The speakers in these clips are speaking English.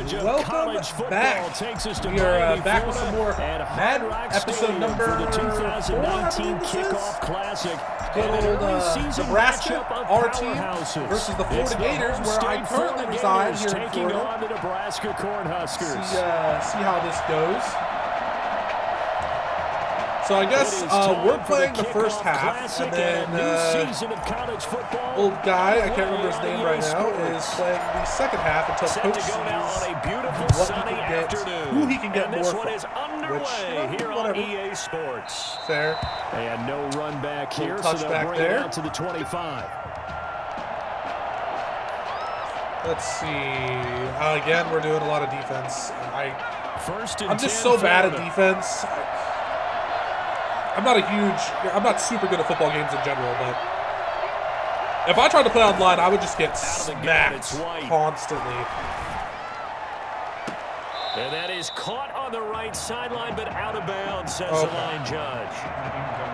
Welcome back. We are back with some more Madden episode number 4, 2019 Kickoff Classic. Good old Nebraska, our team, versus the Florida Gators, where I currently reside here in Florida. The Nebraska Cornhuskers. See how this goes. So I guess we're playing the first half, and then old guy, I can't remember his name right now, is playing the second half until Coach sees who he can get more from. Which, whatever. EA Sports. Fair. And no run back here, touch so back bring there. it out to the 25. Let's see. Again, we're doing a lot of defense. I'm just 10 so bad at Florida. defense. I'm not super good at football games in general, but if I tried to play online, I would just get smacked constantly. And that is caught on the right sideline, but out of bounds, says the line judge.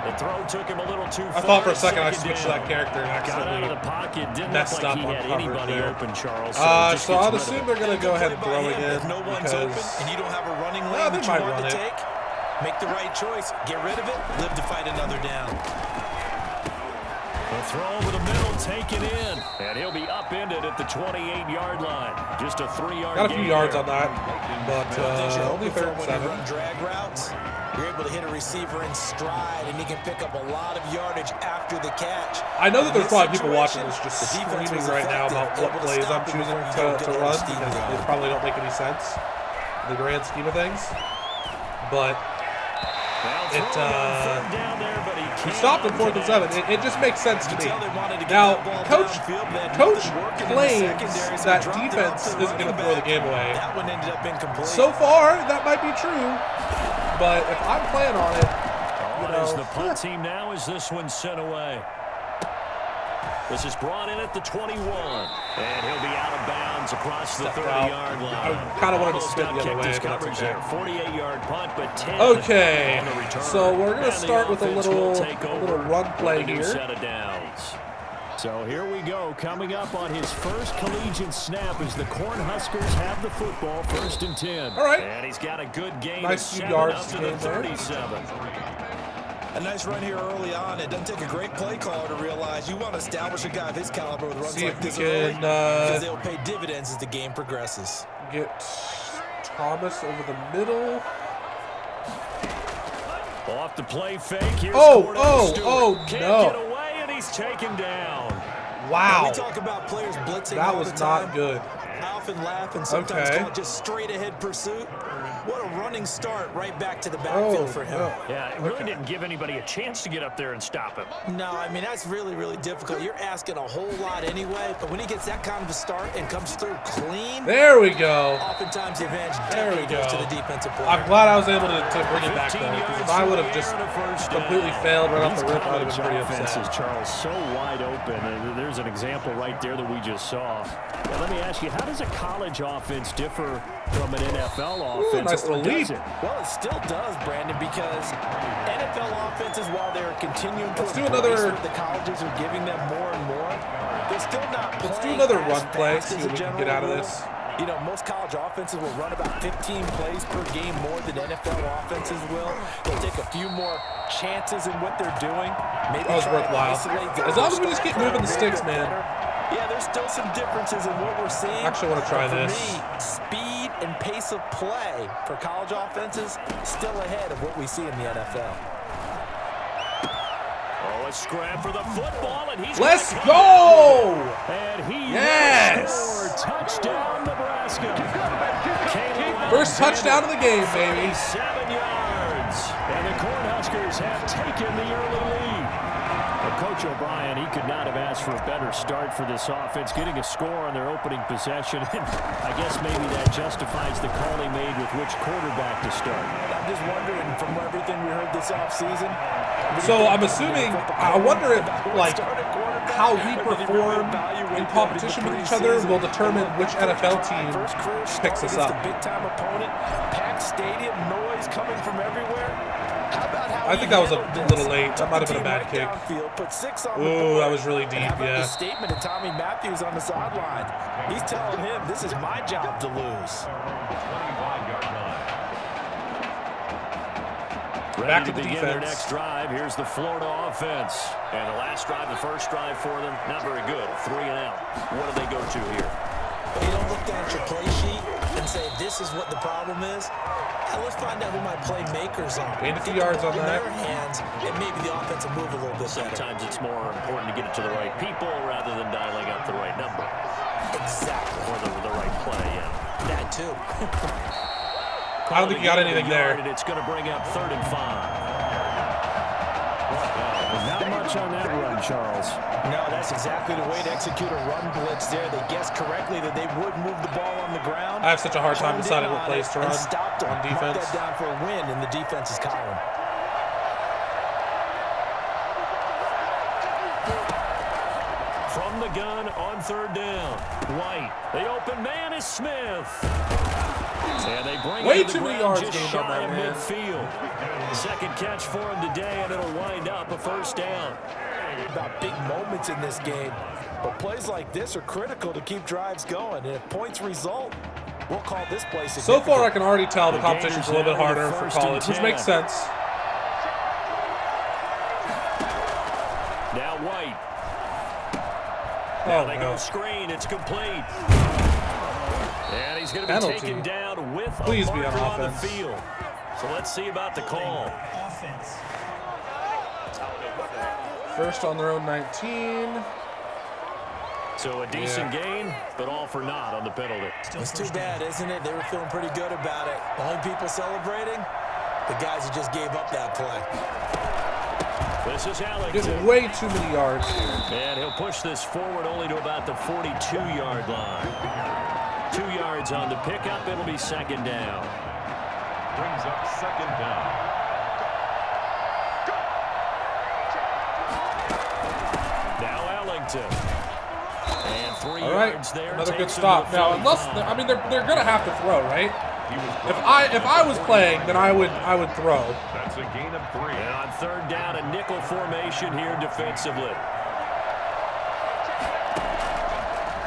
The throw took him a little too far. I thought for a second I switched to that character and accidentally messed up on coverage there. Open, Charles, so I'd assume they're going to go ahead and throw again no one's open and you don't have a running lane that you want to take. Make the right choice. Get rid of it. Live to fight another down. The throw over the middle, taken in, and he'll be upended at the 28-yard line. Just a 3-yard gain. Got a few yards there. on that, but only 3rd and 7. Run drag routes. You're able to hit a receiver in stride, and he can pick up a lot of yardage after the catch. I know that there's probably people watching this just screaming right now about what plays I'm choosing to run because they probably don't make any sense in the grand scheme of things. But he stopped him 4th and 7. It just makes sense to me. Now, Coach claims that defense isn't going to throw the game away. So far, that might be true. But if I'm playing on it, as the punt team now as this one's sent away. This is brought in at the 21, and he'll be out of bounds across the 30-yard line. I kind of wanted to spin the other way, but that's okay. 48-yard punt, but 10 okay, so we're going to start with a little run play here. Set of downs. So here we go, coming up on his first collegiate snap as the Cornhuskers have the football, 1st and 10. All right. And he's got a good gain nice of 7 yards up to the 37. A nice run here early on. It doesn't take a great play caller to realize you want to establish a guy of his caliber with runs like this early because they'll pay dividends as the game progresses. Get Thomas over the middle. Off the play fake. Here's no. Can't get away, and he's taken down. Wow. Now we talk about players blitzing that all was the time. Not good. I often laugh and sometimes call it just straight ahead pursuit. What a running start right back to the backfield for him. Yeah, it really didn't give anybody a chance to get up there and stop him. No, I mean, that's really, really difficult. You're asking a whole lot anyway, but when he gets that kind of a start and comes through clean, there we go. Oftentimes the advantage definitely goes to the defensive player. I'm glad I was able to bring it back, though, because if I would have just completely failed right off the rip, I would have been pretty upset. Charles, so wide open. There's an example right there that we just saw. Now, let me ask you, how does a college offense differ from an NFL offense? Nice little lead. Well, it still does, Brandon, because NFL offenses, while they're continuing to do another. The colleges are giving them more and more. They're still not. Let's do another run play. See what we can get out of this. You know, most college offenses will run about 15 plays per game more than NFL offenses will. They'll take a few more chances in what they're doing. Maybe that was worthwhile. As long as we just keep moving the sticks, man. Yeah, there's still some differences in what we're seeing. I actually want to try this. For me, speed and pace of play for college offenses still ahead of what we see in the NFL. Oh, a scrap for the football, and he's Let's go! And he yes! Touchdown, Nebraska. First touchdown of the game, baby. 7 yards, and the Cornhuskers have taken the early lead. Coach O'Brien, he could not have asked for a better start for this offense, getting a score on their opening possession. And I guess maybe that justifies the call he made with which quarterback to start. I'm just wondering, from everything we heard this offseason, So I'm assuming, I wonder if, like, how we perform in competition with each other will determine which NFL team picks us up. Big-time opponent, packed stadium, noise coming from everywhere. I think that was a little late. That might have been a bad kick. Ooh, that was really deep, yeah. Statement of Tommy Matthews on the sideline. He's telling him, this is my job to lose. Back to the begin their defense. next drive. Here's the Florida offense. And the last drive, the first drive for them, not very good. 3 and out. What do they go to here? You don't look down at your play sheet and say, this is what the problem is. Now let's find out who my playmakers are. Gained a few yards on that. Hands, and maybe the offense will move a little bit Sometimes it's more important to get it to the right people rather than dialing up the right number. Exactly. Or the right play, yeah. That too. I don't think you got anything there. And it's going to bring up 3rd and 5. Not much on that run, Charles. No, that's exactly the way to execute a run blitz there. They guessed correctly that they would move the ball on the ground. I have such a hard time deciding what plays to run on defense. Mark that down for a win in the defense's column. From the gun on 3rd down. White. The open man is Smith. And they bring way it to too the many ground yards just gained on shy that, of man. midfield. Second catch for him today, and it'll wind up a 1st down. About big moments in this game, but plays like this are critical to keep drives going. And if points result, we'll call this play significant. So far, I can already tell the competition's a little bit harder for college, which makes sense. Now White. Oh, Now they no. go screen. It's complete. And he's going to be Penalty. taken down with Please a be on marker on the offense. field. So let's see about the call. First on their own 19. So a decent gain, but all for naught on the penalty. It's too bad, isn't it? They were feeling pretty good about it. The only people celebrating, the guys who just gave up that play. This is Alex. Getting way too many yards here. And he'll push this forward only to about the 42-yard line. 2 yards on the pickup. It'll be 2nd down. Brings up 2nd down. Now Ellington. And 3 All right, yards there. another good Takes him stop. to the Now, 45. unless I mean they're gonna have to throw, right? If I was playing, then I would throw. That's a gain of 3. And on 3rd down, a nickel formation here defensively.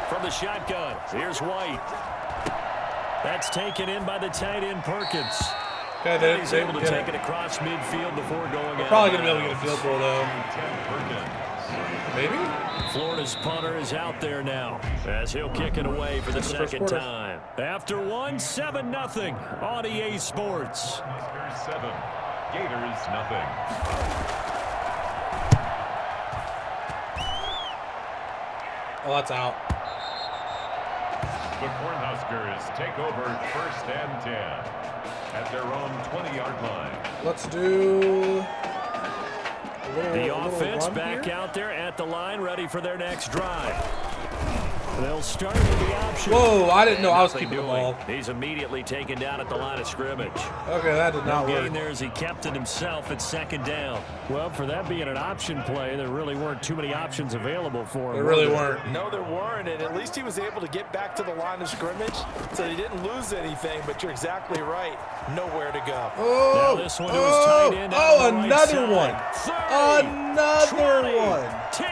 From the shotgun, here's White. That's taken in by the tight end Perkins. Okay, He's they able to get take it. it across midfield before going out. Probably gonna be able to get a field goal though. Maybe. Florida's punter is out there now as he'll kick it away for the That's the first 2nd quarter. time. After 1, 7-0 on EA Sports. 7. Gators nothing. Oh, that's out. The Cornhuskers take over 1st and 10 at their own 20-yard line. Let's do The a offense run back here. out there at the line, ready for their next drive. They'll start with the option. Whoa, I didn't know I was Nothing keeping the doing. ball. He's immediately taken down at the line of scrimmage. Okay, that did not No work. gain there as he kept it himself at 2nd down. Well, for that being an option play, there really weren't too many options available for him. They really weren't. No, there weren't, and at least he was able to get back to the line of scrimmage, so he didn't lose anything, but you're exactly right. Nowhere to go. Oh, Now this one to his tight end out on the right another side. one. 30, Another 20, one. 10,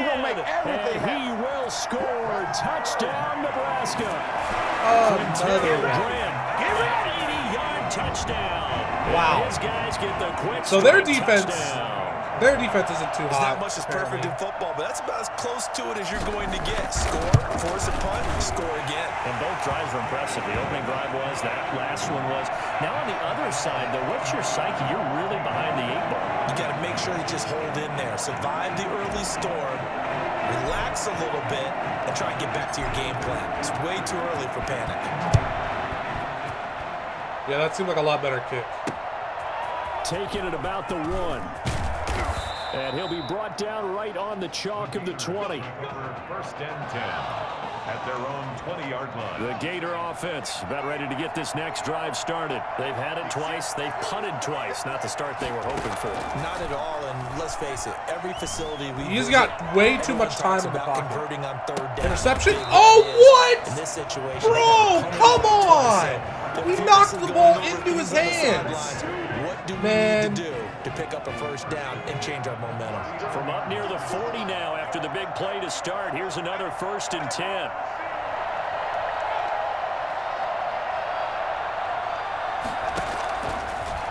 and he will score. Touchdown, Nebraska. Another one. Graham, give it an 80-yard touchdown. Wow. And his guys get the quick So their strike defense touchdown. Their defense isn't too There's hot. not much that's apparently. perfect in football, but that's about as close to it as you're going to get. Score, force a punt, score again. And both drives were impressive. The opening drive was, that last one was. Now on the other side, though, what's your psyche? You're really behind the 8 ball. You got to make sure you just hold in there. Survive the early storm, relax a little bit, and try and get back to your game plan. It's way too early for panic. Yeah, that seemed like a lot better kick. Taking it about the 1. And he'll be brought down right on the chalk of the 20. 1st and 10. at their own 20-yard line. The Gator offense about ready to get this next drive started. They've had it twice. They've punted twice. Not the start they were hoping for. Not at all, and let's face it, every facility we He's got way too much time in the pocket. Converting on third down. Interception? Oh, what? In this situation, bro, come on! He knocked the ball into his hands. What do we need to do to pick up a first down and change our momentum? From up near the 40 now after the big play to start. Here's another 1st and 10.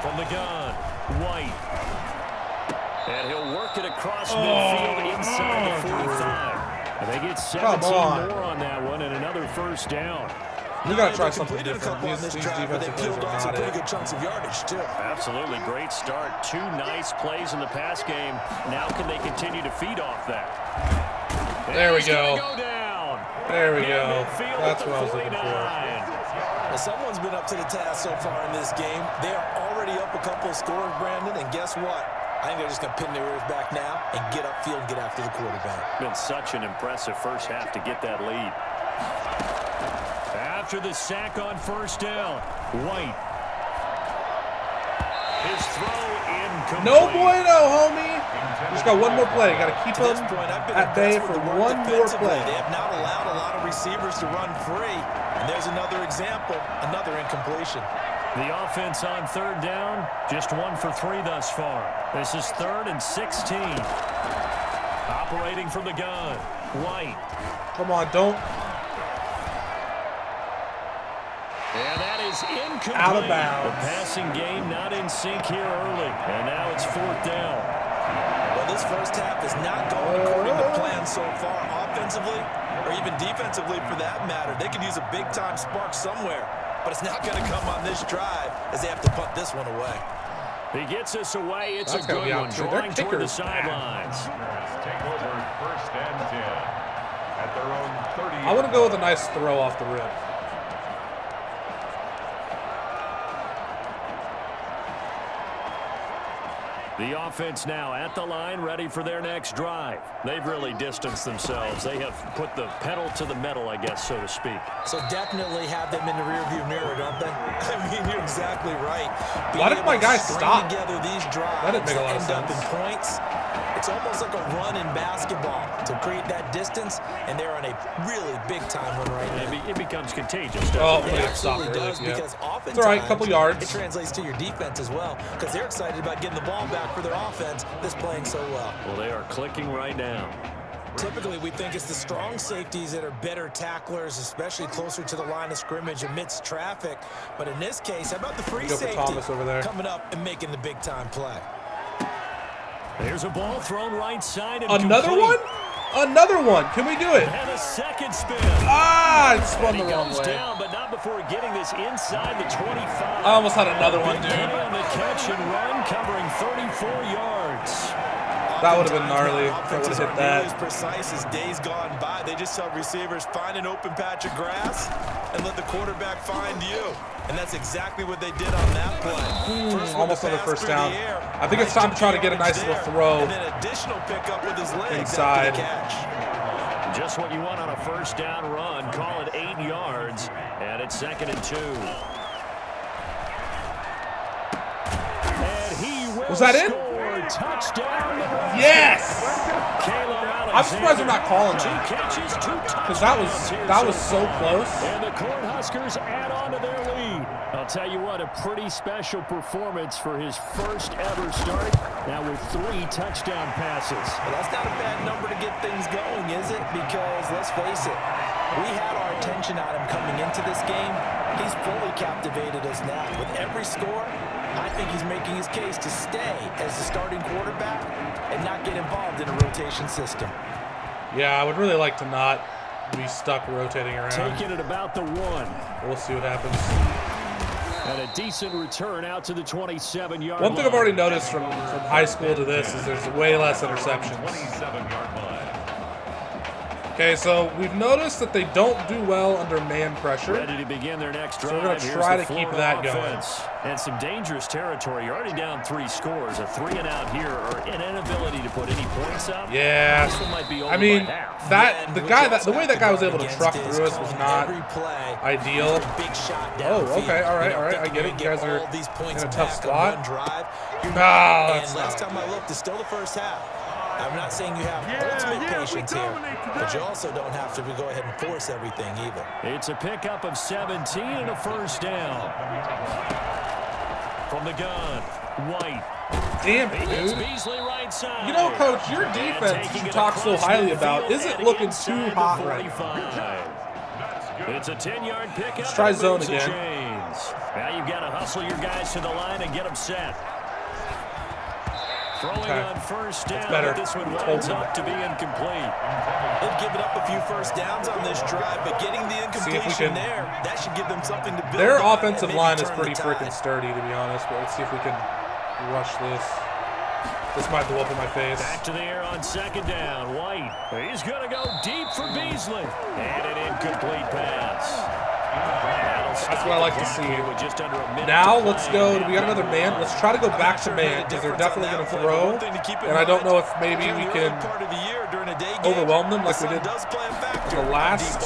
From the gun, White. And he'll work it across midfield inside the 45. And they get 17 more on that one and another first down. We got to try something different. These defensive plays are not it. Good chunks of yardage, too. Absolutely great start. 2 nice plays in the pass game. Now can they continue to feed off that? There we go. There we go. Midfield That's what I was looking for. Well, someone's been up to the task so far in this game. They are already up a couple of scores, Brandon, and guess what? I think they're just going to pin their ears back now and get upfield and get after the quarterback. Been such an impressive first half to get that lead. After the sack on first down, White. His throw incomplete. No bueno, homie. Just got one more play. Got to keep him at bay for one more play. They have not allowed a lot of receivers to run free. And there's another example, another incompletion. The offense on third down, just 1 for 3 thus far. This is 3rd and 16. Operating from the gun, White. Come on, don't. And that is incomplete. Out of bounds. The passing game not in sync here early. And now it's 4th down. Well, this first half is not going according to plan so far offensively or even defensively for that matter. They could use a big-time spark somewhere, but it's not going to come on this drive as they have to punt this one away. He gets us away. It's That's a good one. Drawing toward the sidelines. Take over 1st and 10 at their own 30. I want to go with a nice throw off the rip. The offense now at the line, ready for their next drive. They've really distanced themselves. They have put the pedal to the metal, I guess, so to speak. So definitely have them in the rearview mirror, don't they? I mean, you're exactly right. Why did my guy stop? Together these drives That didn't make a lot of end up sense. in points. It's almost like a run in basketball to create that distance, and they're on a really big-time one right now. It becomes contagious, Oh, It it absolutely stopped early. does, because oftentimes It's all right, couple yards. it translates to your defense as well, because they're excited about getting the ball back for their offense that's playing so well. Well, they are clicking right now. Typically, we think it's the strong safeties that are better tacklers, especially closer to the line of scrimmage amidst traffic. But in this case, how about the free Go for safety Thomas over there. coming up and making the big-time play? There's a ball thrown right side. And Another complete. one? Another one. Can we do it? And a second spin. Ah, it spun And the he wrong goes way. down, but not before getting this inside the 25. I almost had another one, Big dude. play on the catch and run, covering 34 yards. That would have been gnarly. Oftentimes, If I would offenses have aren't hit nearly that. as precise as days gone by. They just tell receivers, find an open patch of grass and let the quarterback find you. And that's exactly what they did on that play. First one Almost to another pass first through down. the air. I think it's time to try to get a nice little throw And then additional pickup with his legs inside. after the catch. Just what you want on a first down run. Call it 8 yards, and it's 2nd and 2. And he will Was that in? score. Touchdown. Yes! Caleb I'm surprised they're not calling 2 that. catches, 2 Because that was so close. And the Cornhuskers add on to their lead. I'll tell you what, a pretty special performance for his first ever start. Now with 3 touchdown passes. Well, that's not a bad number to get things going, is it? Because, let's face it, we had our attention on him coming into this game. He's fully captivated us now. With every score, I think he's making his case to stay as the starting quarterback and not get involved in a rotation system. Yeah, I would really like to not be stuck rotating around. Taking it about the 1. We'll see what happens. And a decent return out to the 27-yard One thing I've line. already noticed from high school to this is there's way less interceptions. 27-yard line. Okay, so we've noticed that they don't do well under man pressure. Ready to begin their next drive. So we're going to try to keep that going. And some dangerous territory. You're already down 3 scores. A 3 and out here, or an inability to put any points up. Yeah. This one might be over I mean, by half. the way that guy was able to truck through us was not ideal. Oh, okay, all right. I get it. You guys are in a tough spot. And last time I looked, it's still the first half. I'm not saying you have ultimate patience here, but you also don't have to go ahead and force everything either. It's a pickup of 17 and a first down. From the gun, White. Damn it, dude. Right side. You know, Coach, your defense you talk so highly about isn't looking too hot right now. It's a 10-yard pickup. Let's try zone again. Now you've got to hustle your guys to the line and get them set. Throwing on first down, but this one winds up to be incomplete. They've given up a few first downs on this drive, but getting the incompletion there, that should give them something to build. Their offensive line is pretty freaking sturdy, to be honest, but let's see if we can rush this. This might blow up in my face. Back to the air on second down. White. He's going to go deep for Beasley. And an incomplete pass. That's what I like to see. Now let's go. We got another man. Let's try to go back to man because they're definitely going to throw. And I don't know if maybe we can overwhelm them like we did in the last.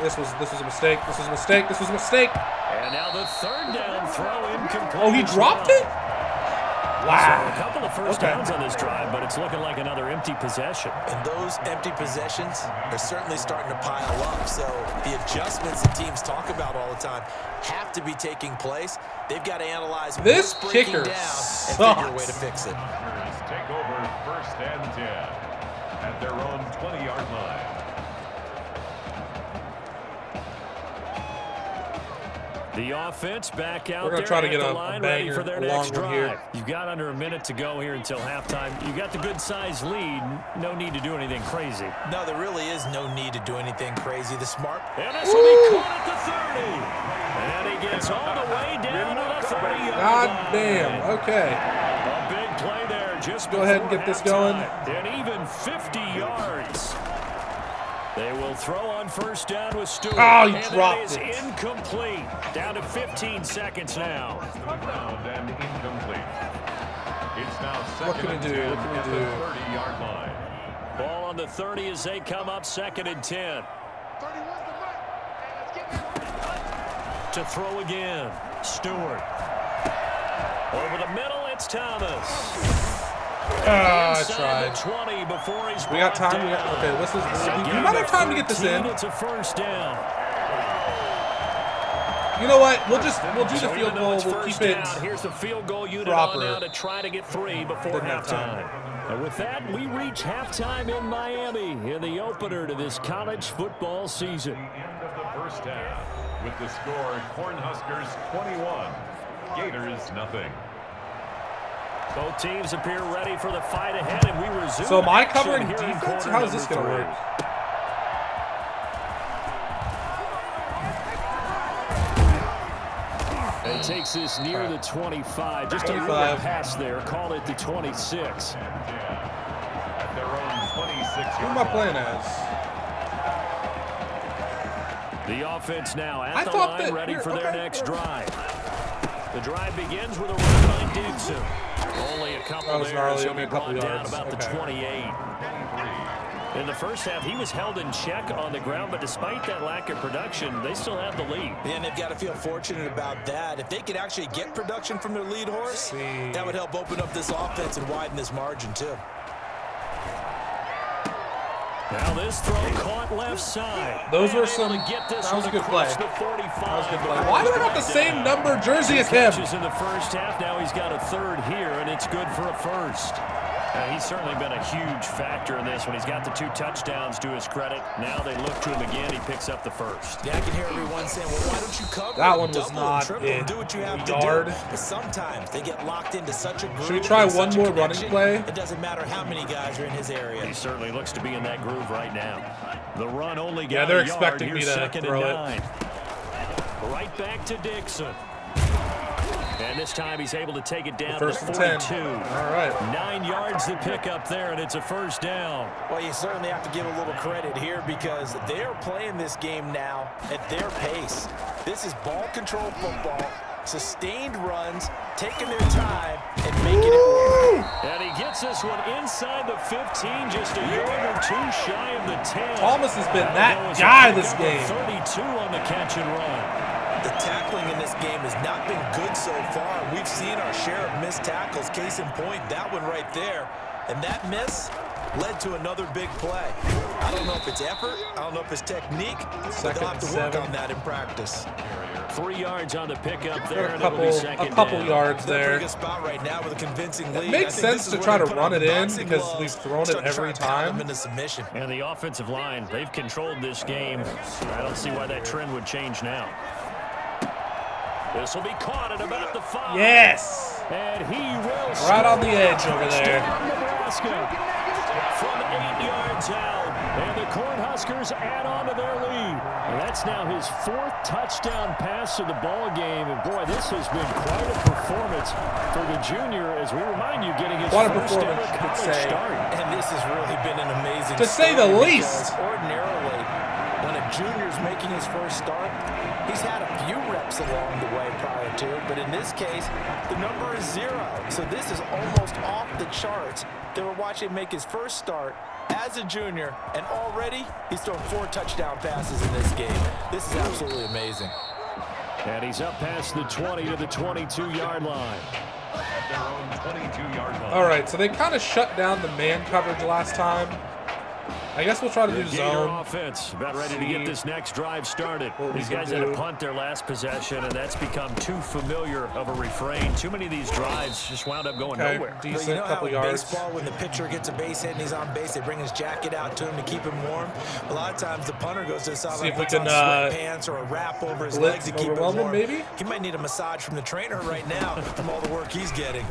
This was a mistake. This was a mistake. This was a mistake. And now the third down throw incomplete. Oh, he dropped it? Wow. So a couple of first downs on this drive, but it's looking like another empty possession. And those empty possessions are certainly starting to pile up. So the adjustments that teams talk about all the time have to be taking place. They've got to analyze this what's kicker down sucks. and figure a way to fix it. Take over first and 10 at their own 20-yard line. The offense back out. We're going to try to get a banger, for their long one here. You've got under a minute to go here until halftime. You've got the good-sized lead. No need to do anything crazy. No, there really is no need to do anything crazy. The smart. And this will be caught at the 30. And he gets all the way down to the 30-yard God line. damn. Okay. A big play there. Just go ahead and get this going. And even 50 yards. They will throw on first down with Stewart. Oh, he dropped it. Incomplete. Down to 15 seconds now. And incomplete. It's now What can we do? What can we do? 30-yard line. Ball on the 30 as they come up 2nd and 10. To throw again. Stewart. Over the middle, it's Thomas. I tried. 20 before he's we got time. Okay, this is. We might have time to get this in. It's a first down. You know what? We'll do the field goal. We'll keep it. Here's the field goal unit proper. on now to try to get 3 before halftime. And with that, we reach halftime in Miami in the opener to this college football season. The end of the first half with the score: Cornhuskers 21, Gators nothing. Both teams appear ready for the fight ahead, and we resume. So am I covering defense? How is this going to work? It takes this near the 25. Just a little pass there. Call it the 26. At their own 26. Who am I playing as? The offense now at the line, ready for their next drive. The drive begins with a run by Dixon. Only a couple there, so he brought down about the 28. In the first half, he was held in check on the ground, but despite that lack of production, they still have the lead. And they've got to feel fortunate about that. If they could actually get production from their lead horse, that would help open up this offense and widen this margin, too. Now this throw caught left side. Those were some. That was a good play. That was a good play. Why do I have the same number jersey as him? In the first half, now he's got a 3rd here, and it's good for a 1st. He's certainly been a huge factor in this when he's got the 2 touchdowns to his credit. Now they look to him again. He picks up the 1st. Yeah, I can hear everyone saying, well, why don't you cover? That one was not in do what you have yard. To do. But sometimes they get locked into such a groove. Should we try one more running play? It doesn't matter how many guys are in his area. He certainly looks to be in that groove right now. The run only got they're a yard. expecting me to throw it. Right back to Dixon. And this time he's able to take it down to First and 42. 10. All right. 9 yards to pick up there, and it's a first down. Well, you certainly have to give a little credit here because they're playing this game now at their pace. This is ball control football, sustained runs, taking their time, and making it work. And he gets this one inside the 15, just a yard or two shy of the 10. Thomas has been that guy this game. 32 on the catch and run. The tackling in this game has not been good so far. We've seen our share of missed tackles. Case in point, that one right there. And that miss led to another big play. I don't know if it's effort. I don't know if it's technique. But they'll have to work on that in practice. 3 yards on the pickup there. A couple yards there. Good spot right now with a convincing lead. It makes sense to try to run it in because we've thrown it every time. Into submission. And the offensive line, they've controlled this game. I don't see why that trend would change now. This will be caught at about the 5. Yes! And he will right on the edge over there. Nebraska from 8 yards out. And the Cornhuskers add on to their lead. And that's now his 4th touchdown pass of the ball game. And boy, this has been quite a performance for the junior, as we remind you, getting his first ever college start. And this has really been an amazing to say the least. Ordinarily, when a junior's making his first start, he's had a few reps along the way prior to it, but in this case, the number is 0. So this is almost off the charts. They were watching him make his first start as a junior, and already he's thrown 4 touchdown passes in this game. This is absolutely amazing. And he's up past the 20 to the 22-yard line. Their own 22-yard line. All right, so they kind of shut down the man coverage last time. I guess we'll try to do zone. Offense about ready to get this next drive started. These guys had to punt their last possession, and that's become too familiar of a refrain. Too many of these drives just wound up going nowhere. Decent, you know couple how in yards. baseball, when the pitcher gets a base hit and he's on base, they bring his jacket out to him to keep him warm. A lot of times the punter goes to the sideline, See if we puts on can sweatpants or a wrap over his legs to keep him warm. Maybe? He might need a massage from the trainer right now from all the work he's getting.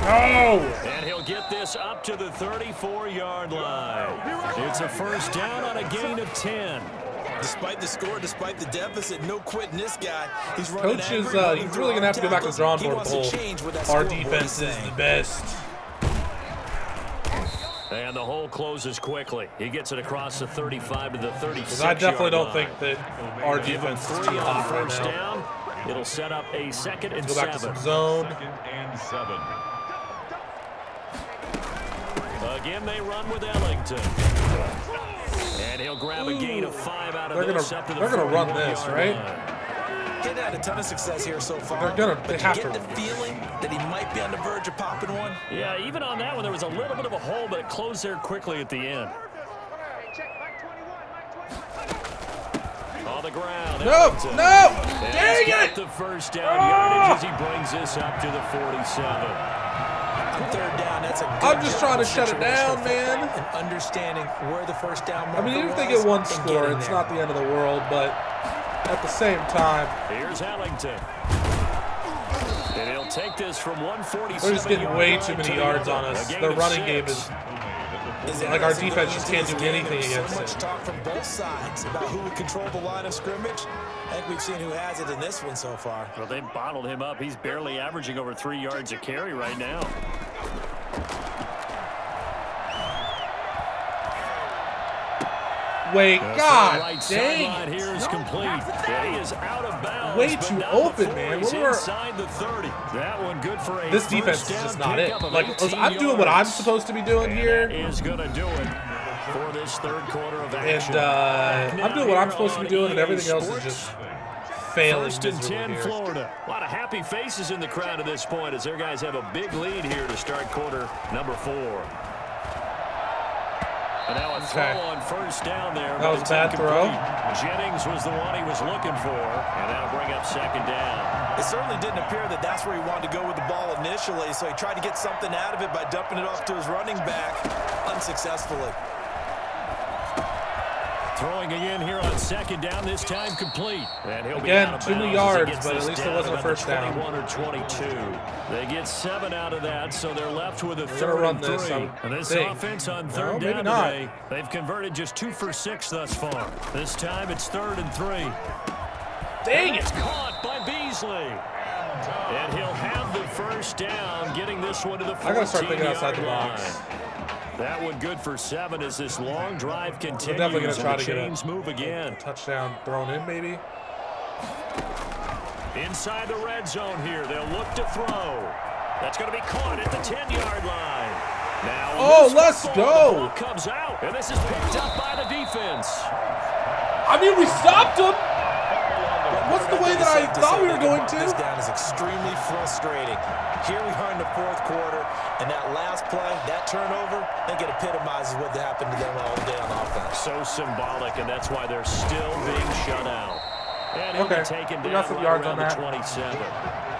Oh! And he'll get this up to the 34-yard line. It's a first down on a gain of 10. Despite the score, despite the deficit, no quitting this guy. He's running Coach is angry, he's really going to have to go back to the drawing board with the whole, our defense is the best. And the hole closes quickly. He gets it across the 35 to the 36. I definitely don't think that our defense is too hot right first now. down. It'll set up a 2nd and Go back to 7. some zone. 2nd and 7. Again, they run with Ellington. And he'll grab a gain of 5 out of this. They're gonna run this, right? He's had a ton of success here so far. They have to. Get the feeling that he might be on the verge of popping one. Yeah, even on that one, there was a little bit of a hole, but it closed there quickly at the end. On the ground. No! Dang it! The first down yardage as he brings this up to the 47. On 3rd down, that's a good I'm just trying to shut it down, man. And understanding where the first down marker I mean, even if they get one score, it's not the end of the world, but at the same time, here's Ellington. And he'll take this from 147. they're just getting way too many yards on us. Their running game is like our defense just can't do anything against so much it. talk from both sides about who would control the line of scrimmage. I think we've seen who has it in this one so far. Well, they've bottled him up. He's barely averaging over 3 yards a carry right now. Wait, God right dang it. Here is complete. Yeah, he is out of bounds. Way too open, man. Inside the 30. That one good for a This defense is just not it. Like, I'm doing what I'm supposed to be doing here. Is going to do it for this 3rd quarter of action. And I'm doing what I'm supposed to be doing, and everything else is just failing. 1st and 10, Florida. A lot of happy faces in the crowd at this point as their guys have a big lead here to start quarter number 4. And now a throw on first down there. That was a bad throw. Jennings was the one he was looking for, and that'll bring up 2nd down. It certainly didn't appear that that's where he wanted to go with the ball initially, so he tried to get something out of it by dumping it off to his running back unsuccessfully. Throwing again here on 2nd down, this time complete. And he'll again, be out of too many bounds yards, but at least it wasn't a first down. 21 or 22. They get 7 out of that, so they're left with a 3rd and 3. And this offense on 3rd down today, they've converted just 2 for 6 thus far. This time it's 3rd and 3. Dang it! Caught by Beasley. And he'll have the first down, getting this one to the 14-yard line. I gotta start thinking outside the box. That one good for 7 as this long drive continues. We're definitely gonna try to get chains move again. Touchdown thrown in, maybe. Inside the red zone here, they'll look to throw. That's going to be caught at the 10-yard line. Now, let's go. The ball comes out, and this is picked up by the defense. I mean, we stopped him. What's the way that I thought we were going to? This down is extremely frustrating. Here we are in the fourth quarter, and that last play, that turnover, I think it epitomizes what happened to them all day on offense. So symbolic, and that's why they're still being shut out. And he'll be taken down got some yards on that. 27.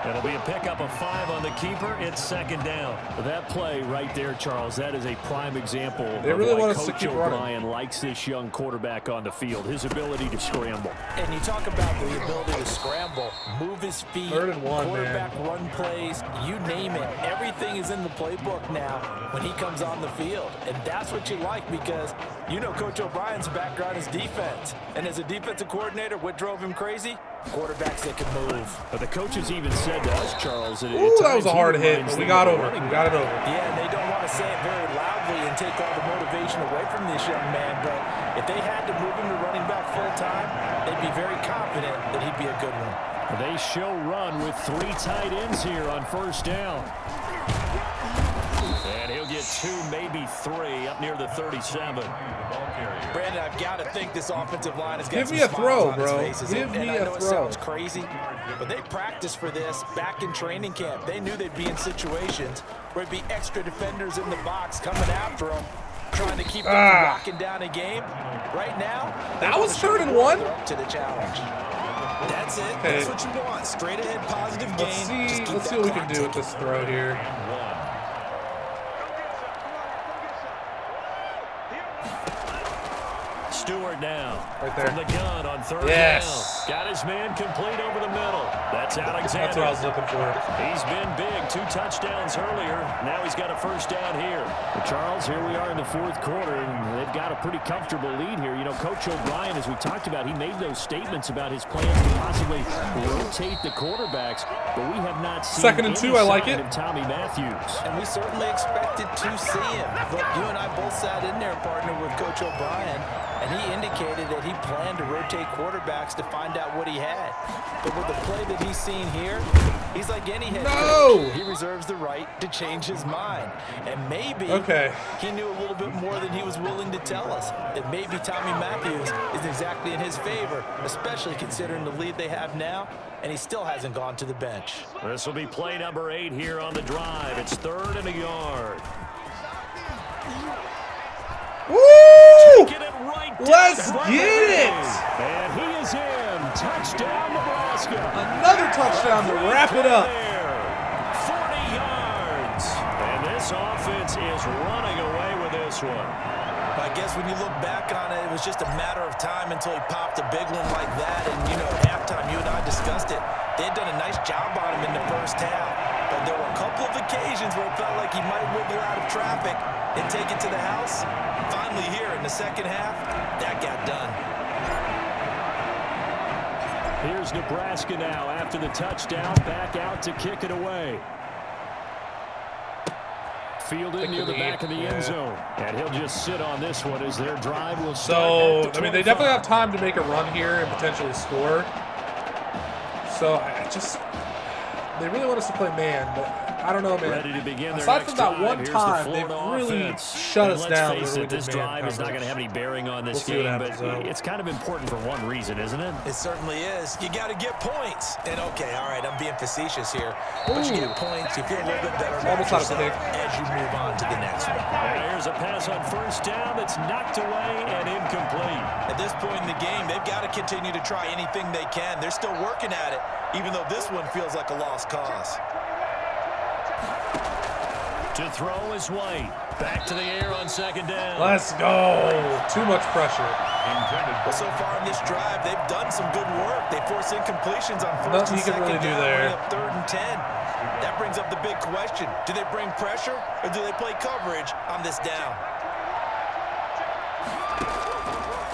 It'll be a pickup of 5 on the keeper. It's second down. That play right there, Charles, that is a prime example They of really why want us to Coach keep O'Brien running. likes this young quarterback on the field, his ability to scramble. And you talk about the ability to scramble, move his feet, 3rd and 1, quarterback run plays, you name it. Everything is in the playbook now when he comes on the field. And that's what you like because you know Coach O'Brien's background is defense. And as a defensive coordinator, what drove him crazy? Quarterbacks that can move. But the coaches even said to us, Charles, that That was a hard hit, but we got over it. We got it over. Yeah, and they don't want to say it very loudly and take all the motivation away from this young man, but if they had to move him to running back full time, they'd be very confident that he'd be a good one. They show run with 3 tight ends here on first down. And he'll get 2, maybe 3 up near the 37. Brandon, I've got to think this offensive line has got Give some me a smiles throw, on his bro. faces. Give me I a know it throw. sounds crazy, but they practiced for this back in training camp. They knew they'd be in situations where it'd be extra defenders in the box coming after them, trying to keep them from locking down a game. Right now, that was 3rd and 1. Up to the challenge. That's it. That's what you want. Straight ahead, positive game. Let's see what we can do with this throw here. Stewart now. Right there. From the gun on 3rd down. Got his man complete over the middle. That's Alexander. That's what I was looking for. He's been big. 2 touchdowns earlier. Now he's got a first down here. Well, Charles, here we are in the fourth quarter, and they've got a pretty comfortable lead here. You know, Coach O'Brien, as we talked about, he made those statements about his plans to possibly rotate the quarterbacks, but we have not seen 2nd and 2, I like it. of Tommy Matthews. And we certainly expected to see him. Look, you and I both sat in there, partner, with Coach O'Brien, and he indicated that he planned to rotate quarterbacks to find out what he had. But with the play that he's seen here, he's like any head coach. He reserves the right to change his mind. And maybe he knew a little bit more than he was willing to tell us. That maybe Tommy Matthews is exactly in his favor, especially considering the lead they have now, and he still hasn't gone to the bench. This will be play number 8 here on the drive. It's 3rd and a yard. Woo! Let's get it! And he is in. Touchdown, Nebraska. Another touchdown to wrap it up. 40 yards. And this offense is running away with this one. I guess when you look back on it, it was just a matter of time until he popped a big one like that. And, you know, at halftime, you and I discussed it. They had done a nice job on him in the first half. But there were a couple of occasions where it felt like he might wiggle out of traffic and take it to the house. Finally here in the second half, that got done. Here's Nebraska now after the touchdown, back out to kick it away. Fielded near the back of the end zone. And he'll just sit on this one as their drive will start. So, I mean, they definitely have time to make a run here and potentially score. So, they really want us to play man, but I don't know, man. Ready to begin aside from that one time, they've really shut us down. This drive is not going to have any bearing on this game, but it's kind of important for one reason, isn't it? It certainly is. You got to get points. And okay, all right, I'm being facetious here, but you get points, you feel a little bit better about yourself as you move on to the next one. Here's a pass on first down that's knocked away and incomplete. At this point in the game, they've got to continue to try anything they can. They're still working at it, even though this one feels like a lost cause. To throw is White. Back to the air on second down. Let's go. Too much pressure. Well, so far in this drive, they've done some good work. They force incompletions on first and second really down, there. up 3rd and 10. That brings up the big question. Do they bring pressure or do they play coverage on this down?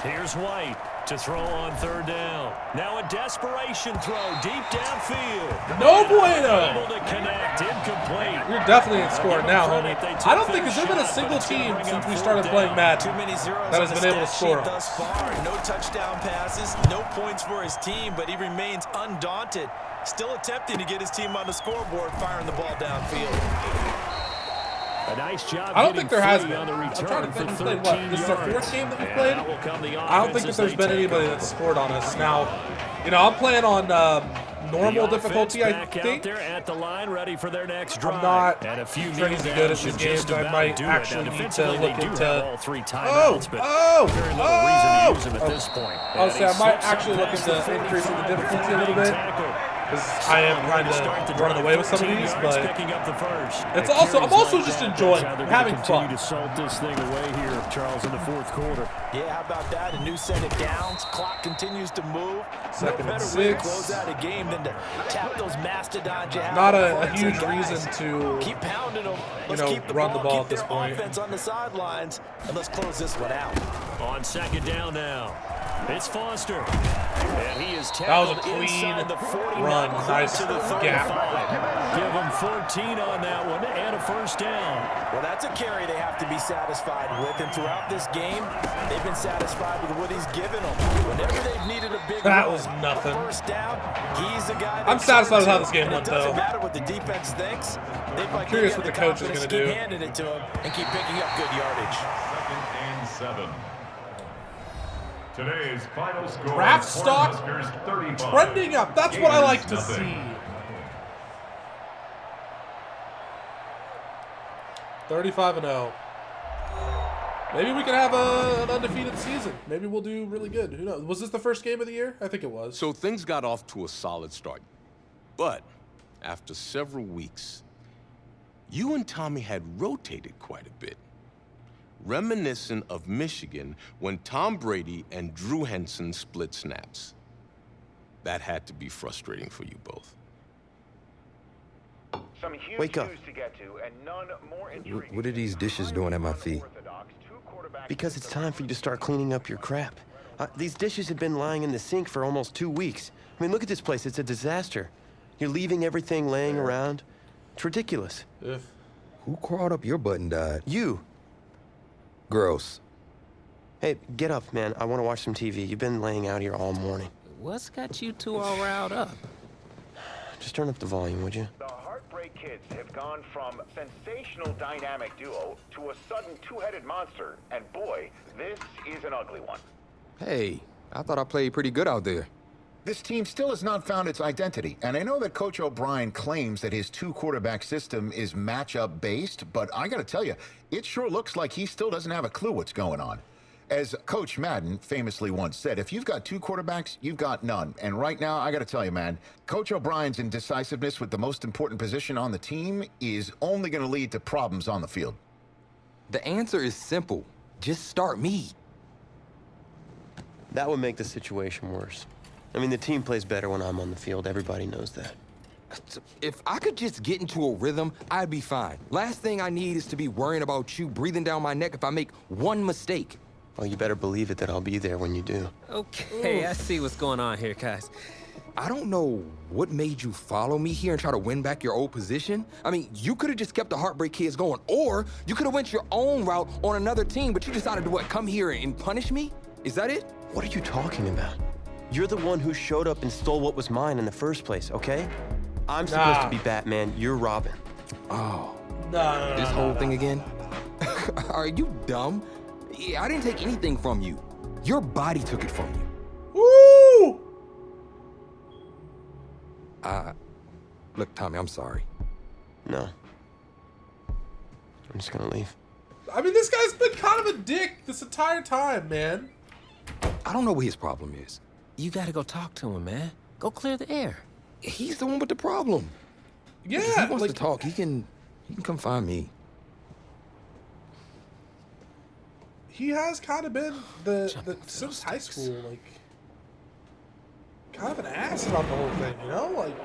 Here's White. to throw on third down. Now a desperation throw deep downfield. No bueno. Able to connect, incomplete. You're definitely in score now, homie. I don't think there's been a single team since we started playing Madden that has been able to score. Thus far, no touchdown passes, no points for his team, but he remains undaunted, still attempting to get his team on the scoreboard, firing the ball downfield. A nice job. I don't think there has been. On the I'm trying to think. We played 13 what? This is our fourth game that we played. I don't think that there's been anybody that's scored on us. Now, you know, I'm playing on normal difficulty. I think. At the line, ready for their next drive. I'm not and a few crazy good at this game, so I might actually need to look into. All 3 Oh! timeouts, but very little reason to use them at this point. I'll say I might actually look into increasing the difficulty a little bit. Because I am kind of running away with some of these, but it's also I'm also just enjoying having fun. To salt this thing away here, Charles, in the fourth quarter. Yeah, how about that? A new set of downs. Clock continues to move. Second no and better way to 6. close out a game than to tap those mastodons you have. Not a huge reason to keep pounding them. Let's keep the run the ball at this point. Offense on the sidelines, and let's close this one out. On second down now. It's Foster. And he is that was a clean run. Nice gap. Give him 14 on that one and a first down. Well, that's a carry they have to be satisfied with. And throughout this game, they've been satisfied with what he's given them. Whenever they've needed a big that was nothing. First down, he's the guy. I'm satisfied with how this game went, though. It doesn't matter what the defense thinks. I'm curious what the coach is going to do. Keep handing it to him and keep picking up good yardage. 2nd and 7. Today's final score. Draft stock trending up. That's what I like to see. 35-0. Maybe we can have an undefeated season. Maybe we'll do really good. Who knows? Was this the first game of the year? I think it was. So things got off to a solid start. But after several weeks, you and Tommy had rotated quite a bit. Reminiscent of Michigan when Tom Brady and Drew Henson split snaps. That had to be frustrating for you both. Wake up. What are these dishes doing at my feet? Because it's time for you to start cleaning up your crap. These dishes have been lying in the sink for almost 2 weeks. I mean, look at this place. It's a disaster. You're leaving everything laying around. It's ridiculous. Who crawled up your butt and died? You. Gross. Hey, get up, man. I want to watch some TV. You've been laying out here all morning. What's got you two all riled up? Just turn up the volume, would you? The Heartbreak Kids have gone from sensational dynamic duo to a sudden two-headed monster. And boy, this is an ugly one. Hey, I thought I played pretty good out there. This team still has not found its identity, and I know that Coach O'Brien claims that his 2-quarterback system is matchup-based, but I gotta tell you, it sure looks like he still doesn't have a clue what's going on. As Coach Madden famously once said, if you've got 2 quarterbacks, you've got none. And right now, I gotta tell you, man, Coach O'Brien's indecisiveness with the most important position on the team is only gonna lead to problems on the field. The answer is simple. Just start me. That would make the situation worse. I mean, the team plays better when I'm on the field. Everybody knows that. If I could just get into a rhythm, I'd be fine. Last thing I need is to be worrying about you breathing down my neck if I make one mistake. Well, you better believe it that I'll be there when you do. Okay, I see what's going on here, guys. I don't know what made you follow me here and try to win back your old position. I mean, you could have just kept the Heartbreak Kids going, or you could have went your own route on another team, but you decided to, what, come here and punish me? Is that it? What are you talking about? You're the one who showed up and stole what was mine in the first place, okay? I'm supposed to be Batman, you're Robin. Oh. This whole thing again? Are you dumb? Yeah, I didn't take anything from you. Your body took it from you. Woo! Look, Tommy, I'm sorry. No. I'm just gonna leave. I mean, this guy's been kind of a dick this entire time, man. I don't know what his problem is. You gotta go talk to him, man. Go clear the air. He's the one with the problem. Yeah, if he wants to talk, he can come find me. He has kind of been since high school, like, kind of an ass about the whole thing, you know? Like,